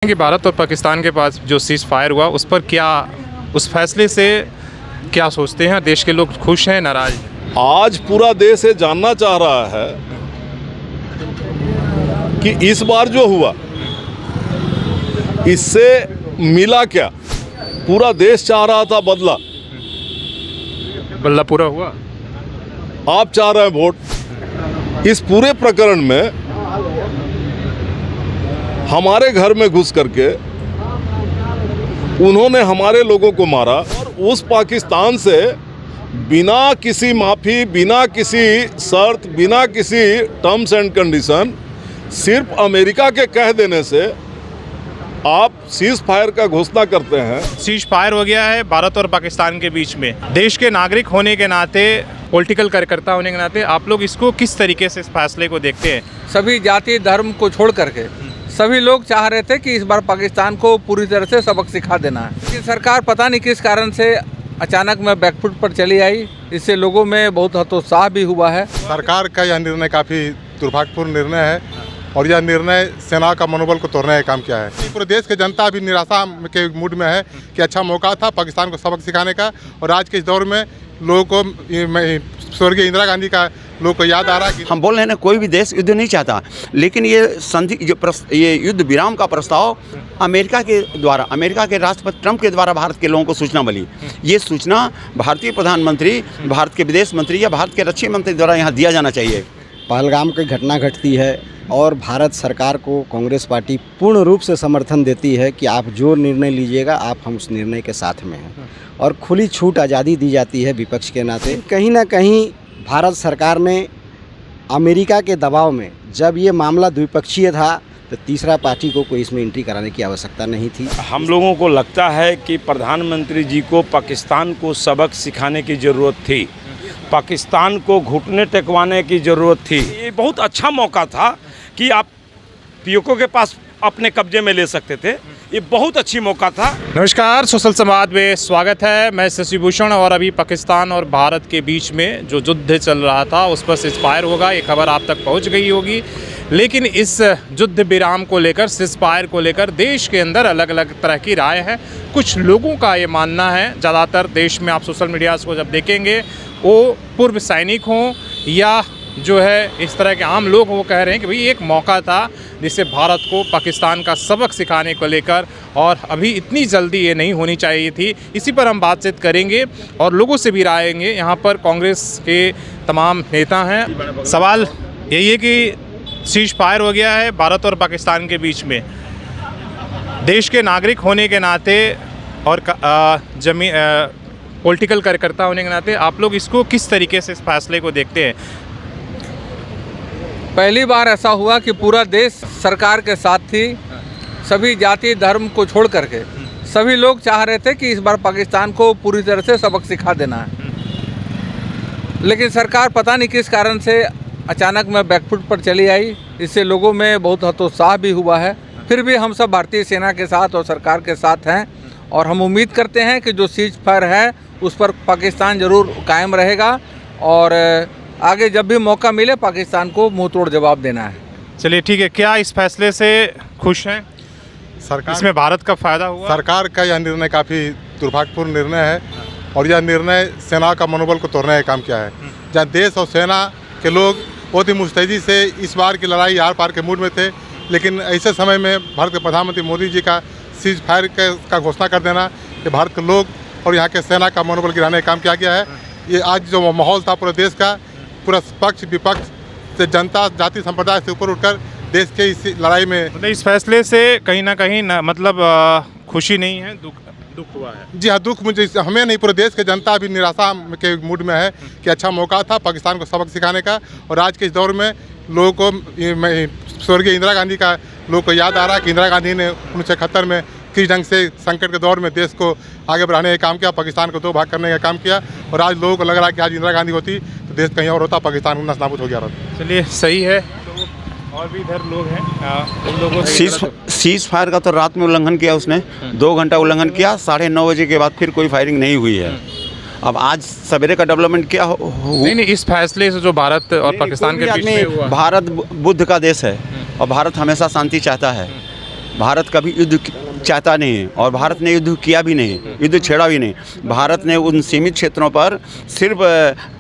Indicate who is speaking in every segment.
Speaker 1: कि भारत और पाकिस्तान के पास जो सीज़ फायर हुआ उस पर क्या, उस फैसले से क्या सोचते हैं? देश के लोग खुश हैं, नाराज?
Speaker 2: आज पूरा देश ये जानना चाह रहा है कि इस बार जो हुआ इससे मिला क्या। पूरा देश चाह रहा था
Speaker 1: बल्ला पूरा हुआ।
Speaker 2: आप चाह रहे हैं वोट। इस पूरे प्रकरण में हमारे घर में घुस करके उन्होंने हमारे लोगों को मारा और उस पाकिस्तान से बिना किसी माफ़ी, बिना किसी शर्त, बिना किसी टर्म्स एंड कंडीशन, सिर्फ अमेरिका के कह देने से आप सीज फायर का घोषणा करते हैं।
Speaker 1: सीज फायर हो गया है भारत और पाकिस्तान के बीच में। देश के नागरिक होने के नाते, पॉलिटिकल कार्यकर्ता होने के नाते आप लोग इसको किस तरीके से इस फैसले को देखते हैं?
Speaker 3: सभी जाति धर्म को छोड़ करके सभी लोग चाह रहे थे कि इस बार पाकिस्तान को पूरी तरह से सबक सिखा देना है। लेकिन सरकार पता नहीं किस कारण से अचानक में बैकफुट पर चली आई। इससे लोगों में बहुत हतोत्साह भी हुआ है।
Speaker 4: सरकार का यह निर्णय काफ़ी दुर्भाग्यपूर्ण निर्णय है और यह निर्णय सेना का मनोबल को तोड़ने का काम किया है। पूरे देश की जनता अभी निराशा के मूड में है कि अच्छा मौका था पाकिस्तान को सबक सिखाने का, और आज के इस दौर में लोगों को स्वर्गीय इंदिरा गांधी का लोगों को याद आ रहा है कि
Speaker 5: हम बोल रहे हैं ना, कोई भी देश युद्ध नहीं चाहता, लेकिन ये संधि ये युद्ध विराम का प्रस्ताव अमेरिका के राष्ट्रपति ट्रंप के द्वारा भारत के लोगों को सूचना मिली। ये सूचना भारतीय प्रधानमंत्री, भारत के विदेश मंत्री या भारत के रक्षा मंत्री द्वारा यहाँ दिया जाना चाहिए।
Speaker 6: पहलगाम की घटना घटती है और भारत सरकार को कांग्रेस पार्टी पूर्ण रूप से समर्थन देती है कि आप जो निर्णय लीजिएगा हम उस निर्णय के साथ में हैं, और खुली छूट आज़ादी दी जाती है विपक्ष के नाते। कहीं ना कहीं भारत सरकार ने अमेरिका के दबाव में, जब ये मामला द्विपक्षीय था, तो तीसरा पार्टी को कोई इसमें एंट्री कराने की आवश्यकता नहीं थी।
Speaker 7: हम लोगों को लगता है कि प्रधानमंत्री जी को पाकिस्तान को सबक सिखाने की ज़रूरत थी, पाकिस्तान को घुटने टेकवाने की ज़रूरत थी। ये बहुत अच्छा मौका था कि आप पीओके के पास अपने कब्जे में ले सकते थे। ये बहुत अच्छी मौका था।
Speaker 1: नमस्कार, सोशल संवाद में स्वागत है। मैं शशि भूषण। और अभी पाकिस्तान और भारत के बीच में जो युद्ध चल रहा था उस पर सीज फायर होगा, ये खबर आप तक पहुंच गई होगी। लेकिन इस युद्ध विराम को लेकर, सीज फायर को लेकर देश के अंदर अलग अलग तरह की राय है। कुछ लोगों का ये मानना है, ज़्यादातर देश में आप सोशल मीडिया को जब देखेंगे, वो पूर्व सैनिक हों या जो है इस तरह के आम लोग, वो कह रहे हैं कि भाई एक मौका था जिससे भारत को पाकिस्तान का सबक सिखाने को लेकर, और अभी इतनी जल्दी ये नहीं होनी चाहिए थी। इसी पर हम बातचीत करेंगे और लोगों से भी राय लेंगे। यहाँ पर कांग्रेस के तमाम नेता हैं। सवाल यही है कि सीज फायर हो गया है भारत और पाकिस्तान के बीच में। देश के नागरिक होने के नाते और पॉलिटिकल कार्यकर्ता होने के नाते आप लोग इसको किस तरीके से इस फैसले को देखते हैं?
Speaker 3: पहली बार ऐसा हुआ कि पूरा देश सरकार के साथ थी। सभी जाति धर्म को छोड़ करके सभी लोग चाह रहे थे कि इस बार पाकिस्तान को पूरी तरह से सबक सिखा देना है। लेकिन सरकार पता नहीं किस कारण से अचानक में बैकफुट पर चली आई। इससे लोगों में बहुत हतोत्साह भी हुआ है। फिर भी हम सब भारतीय सेना के साथ और सरकार के साथ हैं, और हम उम्मीद करते हैं कि जो सीज फायर है उस पर पाकिस्तान ज़रूर कायम रहेगा, और आगे जब भी मौका मिले पाकिस्तान को मुंह तोड़ जवाब देना है।
Speaker 1: चलिए ठीक है। क्या इस फैसले से खुश हैं?
Speaker 4: सरकार,
Speaker 1: इसमें भारत का फ़ायदा हुआ?
Speaker 4: सरकार का यह निर्णय काफ़ी दुर्भाग्यपूर्ण निर्णय है और यह निर्णय सेना का मनोबल को तोड़ने का काम किया है। जहाँ देश और सेना के लोग बहुत ही मुस्तैदी से इस बार की लड़ाई आर पार के मूड में थे, लेकिन ऐसे समय में भारत के प्रधानमंत्री मोदी जी का सीज फायर का घोषणा कर देना, ये भारत के लोग और यहाँ के सेना का मनोबल गिराने का काम किया गया है। ये आज जो माहौल था पूरे देश का, पूरा पक्ष विपक्ष से जनता जाति संप्रदाय से ऊपर उठकर देश के इस लड़ाई में,
Speaker 1: मतलब इस फैसले से कहीं ना कहीं मतलब खुशी नहीं है, दुख हुआ है।
Speaker 4: जी हाँ, दुख मुझे, हमें नहीं, पूरे देश की जनता अभी निराशा के मूड में है कि अच्छा मौका था पाकिस्तान को सबक सिखाने का, और आज के इस दौर में लोगों को स्वर्गीय इंदिरा गांधी का लोगों को याद आ रहा है कि इंदिरा गांधी ने 1971 में किस ढंग से संकट के दौर में देश को आगे बढ़ाने का काम किया, पाकिस्तान को दो भाग करने का काम किया। और आज लोगों को लग रहा है कि आज इंदिरा गांधी होती तो देश कहीं और होता, पाकिस्तान नष्ट नाबूद हो गया रहता।
Speaker 1: चलिए सही है। तो और भी इधर लोग हैं, उन लोगों
Speaker 5: सीज फायर का तो रात में उल्लंघन किया उसने, 2 घंटा उल्लंघन किया। 9:30 बजे के बाद फिर कोई फायरिंग नहीं हुई है। अब आज सवेरे का डेवलपमेंट क्या
Speaker 1: नहीं, इस फैसले से जो भारत और पाकिस्तान के बीच में हुआ।
Speaker 5: भारत बुद्ध का देश है और भारत हमेशा शांति चाहता है। भारत कभी युद्ध चाहता नहीं है और भारत ने युद्ध किया भी नहीं, युद्ध छेड़ा भी नहीं। भारत ने उन सीमित क्षेत्रों पर सिर्फ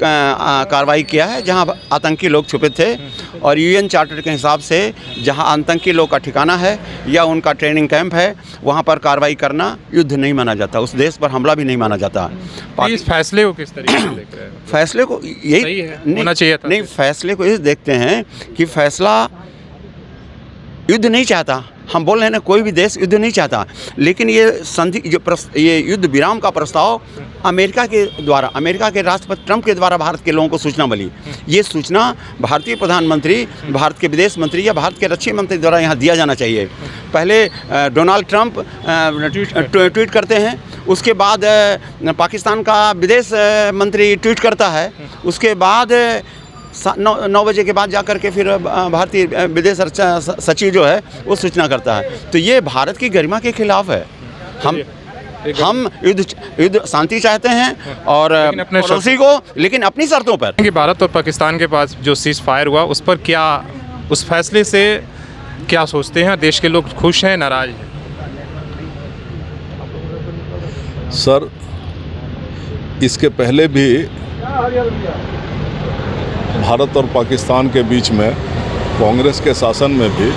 Speaker 5: कार्रवाई किया है जहां आतंकी लोग छुपे थे, और यूएन चार्टर के हिसाब से जहां आतंकी लोग का ठिकाना है या उनका ट्रेनिंग कैंप है वहां पर कार्रवाई करना युद्ध नहीं माना जाता, उस देश पर हमला भी नहीं माना जाता।
Speaker 1: इस फैसले को किस तरीके से देख रहे हैं?
Speaker 5: फैसले को यही
Speaker 1: सही है, होना चाहिए था।
Speaker 5: नहीं, फैसले को ये देखते हैं कि फैसला युद्ध नहीं चाहता। हम बोल रहे हैं ना, कोई भी देश युद्ध नहीं चाहता, लेकिन ये संधि ये युद्ध विराम का प्रस्ताव अमेरिका के राष्ट्रपति ट्रंप के द्वारा भारत के लोगों को सूचना मिली। ये सूचना भारतीय प्रधानमंत्री, भारत के विदेश मंत्री या भारत के रक्षा मंत्री द्वारा यहाँ दिया जाना चाहिए। पहले डोनाल्ड ट्रंप ट्वीट करते हैं, उसके बाद पाकिस्तान का विदेश मंत्री ट्वीट करता है, उसके बाद 9 बजे के बाद जाकर के फिर भारतीय विदेश सचिव जो है वो सूचना करता है। तो ये भारत की गरिमा के खिलाफ है। हम युद्ध शांति चाहते हैं और पड़ोसी को, लेकिन अपनी शर्तों पर।
Speaker 1: कि भारत और पाकिस्तान के पास जो सीज फायर हुआ उस पर क्या, उस फैसले से क्या सोचते हैं? देश के लोग खुश हैं, नाराज हैं?
Speaker 2: सर, इसके पहले भी भारत और पाकिस्तान के बीच में कांग्रेस के शासन में भी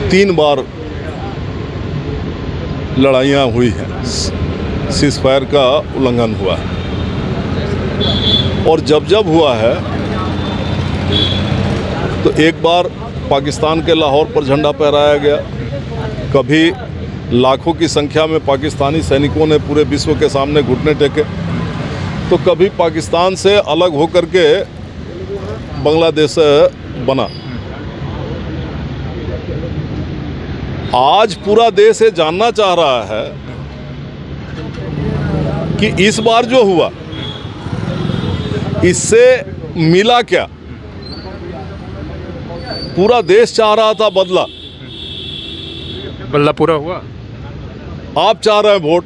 Speaker 2: 3 बार लड़ाइयाँ हुई हैं, सीज फायर का उल्लंघन हुआ है। और जब हुआ है तो एक बार पाकिस्तान के लाहौर पर झंडा फहराया गया, कभी लाखों की संख्या में पाकिस्तानी सैनिकों ने पूरे विश्व के सामने घुटने टेके, तो कभी पाकिस्तान से अलग होकर के बांग्लादेश बना। आज पूरा देश ये जानना चाह रहा है कि इस बार जो हुआ इससे मिला क्या। पूरा देश चाह रहा था बदला,
Speaker 1: बल्ला पूरा हुआ।
Speaker 2: आप चाह रहे हैं वोट।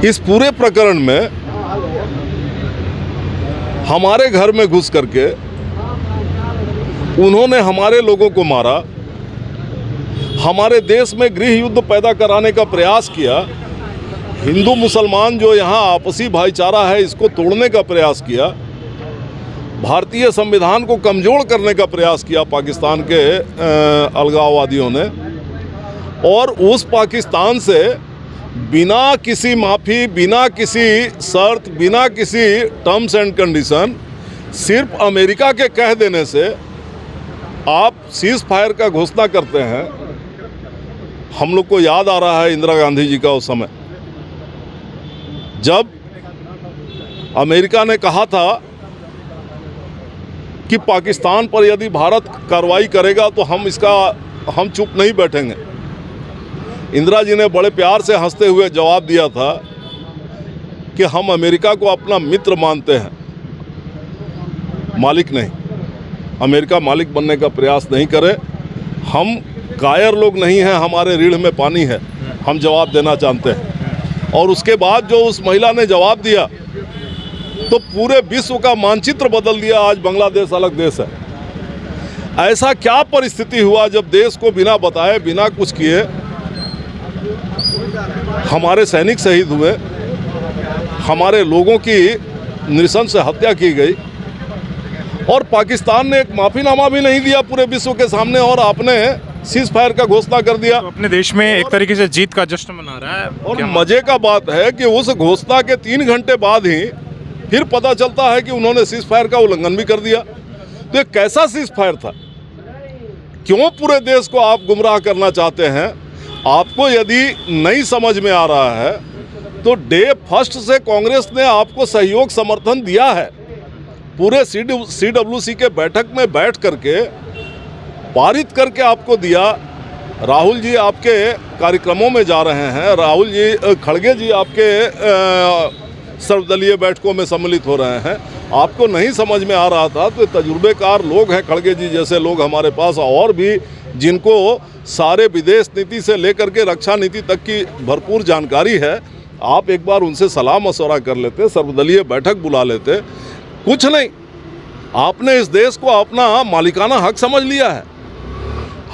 Speaker 2: इस पूरे प्रकरण में हमारे घर में घुस करके उन्होंने हमारे लोगों को मारा, हमारे देश में गृह युद्ध पैदा कराने का प्रयास किया, हिंदू मुसलमान जो यहाँ आपसी भाईचारा है इसको तोड़ने का प्रयास किया, भारतीय संविधान को कमजोर करने का प्रयास किया पाकिस्तान के अलगाववादियों ने। और उस पाकिस्तान से बिना किसी माफ़ी, बिना किसी शर्त, बिना किसी टर्म्स एंड कंडीशन, सिर्फ अमेरिका के कह देने से आप सीज फायर का घोषणा करते हैं। हम लोग को याद आ रहा है इंदिरा गांधी जी का उस समय, जब अमेरिका ने कहा था कि पाकिस्तान पर यदि भारत कार्रवाई करेगा तो हम चुप नहीं बैठेंगे। इंदिरा जी ने बड़े प्यार से हंसते हुए जवाब दिया था कि हम अमेरिका को अपना मित्र मानते हैं, मालिक नहीं। अमेरिका मालिक बनने का प्रयास नहीं करे। हम कायर लोग नहीं हैं, हमारे रीढ़ में पानी है, हम जवाब देना जानते हैं। और उसके बाद जो उस महिला ने जवाब दिया तो पूरे विश्व का मानचित्र बदल दिया। आज बांग्लादेश अलग देश है। ऐसा क्या परिस्थिति हुआ जब देश को बिना बताए, बिना कुछ किए हमारे सैनिक शहीद हुए, हमारे लोगों की नृशंस हत्या की गई, और पाकिस्तान ने एक माफ़ीनामा भी नहीं दिया पूरे विश्व के सामने, और आपने सीज फायर का घोषणा कर दिया।
Speaker 1: तो अपने देश में एक तरीके से जीत का जश्न मना रहा है।
Speaker 2: और मजे का बात है कि उस घोषणा के 3 घंटे बाद ही फिर पता चलता है कि उन्होंने सीज फायर का उल्लंघन भी कर दिया। तो ये कैसा सीज फायर था? क्यों पूरे देश को आप गुमराह करना चाहते हैं? आपको यदि नहीं समझ में आ रहा है तो डे फर्स्ट से कांग्रेस ने आपको सहयोग समर्थन दिया है। पूरे CWC के बैठक में बैठ करके पारित करके आपको दिया। राहुल जी आपके कार्यक्रमों में जा रहे हैं, राहुल जी खड़गे जी आपके सर्वदलीय बैठकों में सम्मिलित हो रहे हैं। आपको नहीं समझ में आ रहा था तो तजुर्बेकार लोग हैं, खड़गे जी जैसे लोग हमारे पास और भी, जिनको सारे विदेश नीति से लेकर के रक्षा नीति तक की भरपूर जानकारी है। आप एक बार उनसे सलाह मशवरा कर लेते, सर्वदलीय बैठक बुला लेते। कुछ नहीं, आपने इस देश को अपना मालिकाना हक समझ लिया है।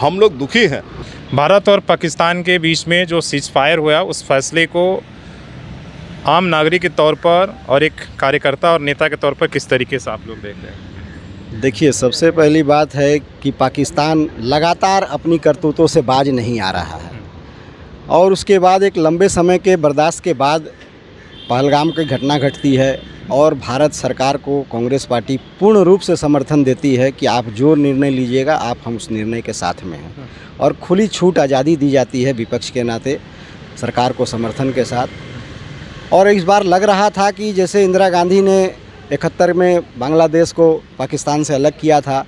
Speaker 2: हम लोग दुखी हैं।
Speaker 1: भारत और पाकिस्तान के बीच में जो सीज फायर हुआ उस फैसले को आम नागरिक के तौर पर और एक कार्यकर्ता और नेता के तौर पर किस तरीके से आप लोग देख रहे हैं?
Speaker 6: देखिए, सबसे पहली बात है कि पाकिस्तान लगातार अपनी करतूतों से बाज नहीं आ रहा है और उसके बाद एक लंबे समय के बर्दाश्त के बाद पहलगाम की घटना घटती है और भारत सरकार को कांग्रेस पार्टी पूर्ण रूप से समर्थन देती है कि आप जो निर्णय लीजिएगा आप हम उस निर्णय के साथ में हैं और खुली छूट आज़ादी दी जाती है विपक्ष के नाते सरकार को समर्थन के साथ। और इस बार लग रहा था कि जैसे इंदिरा गांधी ने 71 में बांग्लादेश को पाकिस्तान से अलग किया था,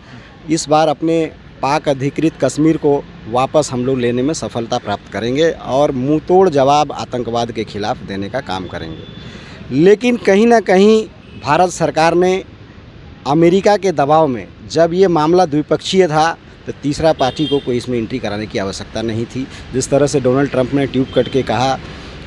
Speaker 6: इस बार अपने पाक अधिकृत कश्मीर को वापस हम लोग लेने में सफलता प्राप्त करेंगे और मुंह तोड़ जवाब आतंकवाद के खिलाफ देने का काम करेंगे। लेकिन कहीं ना कहीं भारत सरकार ने अमेरिका के दबाव में, जब ये मामला द्विपक्षीय था तो तीसरा पार्टी को कोई इसमें एंट्री कराने की आवश्यकता नहीं थी। जिस तरह से डोनाल्ड ट्रंप ने ट्वीट करके कहा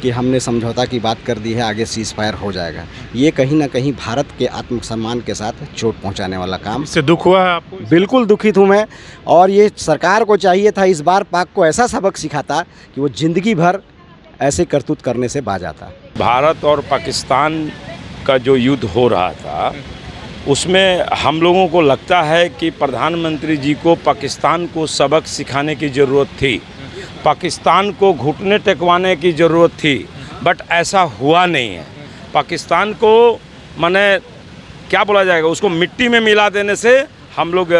Speaker 6: कि हमने समझौता की बात कर दी है, आगे सीज फायर हो जाएगा, ये कहीं ना कहीं भारत के आत्मसम्मान के साथ चोट पहुंचाने वाला काम।
Speaker 1: इससे दुख हुआ है आपको?
Speaker 6: बिल्कुल दुखित हूँ मैं। और ये सरकार को चाहिए था इस बार पाक को ऐसा सबक सिखाता कि वो ज़िंदगी भर ऐसे करतूत करने से बाज आता।
Speaker 7: भारत और पाकिस्तान का जो युद्ध हो रहा था उसमें हम लोगों को लगता है कि प्रधानमंत्री जी को पाकिस्तान को सबक सिखाने की ज़रूरत थी, पाकिस्तान को घुटने टेकवाने की ज़रूरत थी, बट ऐसा हुआ नहीं है। पाकिस्तान को माने क्या बोला जाएगा, उसको मिट्टी में मिला देने से हम लोग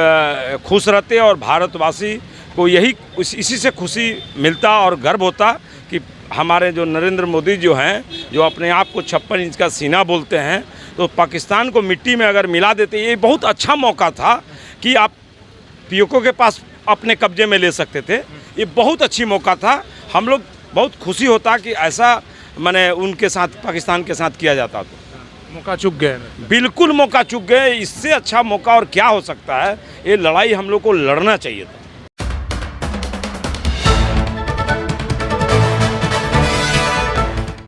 Speaker 7: खुश रहते और भारतवासी को इसी से खुशी मिलता और गर्व होता कि हमारे जो नरेंद्र मोदी जो हैं, जो अपने आप को 56 इंच का सीना बोलते हैं, तो पाकिस्तान को मिट्टी में अगर मिला देते, ये बहुत अच्छा मौका था कि आप पीओके के पास अपने कब्जे में ले सकते थे। ये बहुत अच्छी मौका था। हम लोग बहुत खुशी होता कि ऐसा माने उनके साथ, पाकिस्तान के साथ किया जाता। तो
Speaker 1: मौका चूक गए।
Speaker 7: बिल्कुल मौका चूक गए। इससे अच्छा मौका और क्या हो सकता है। ये लड़ाई हम लोग को लड़ना चाहिए था।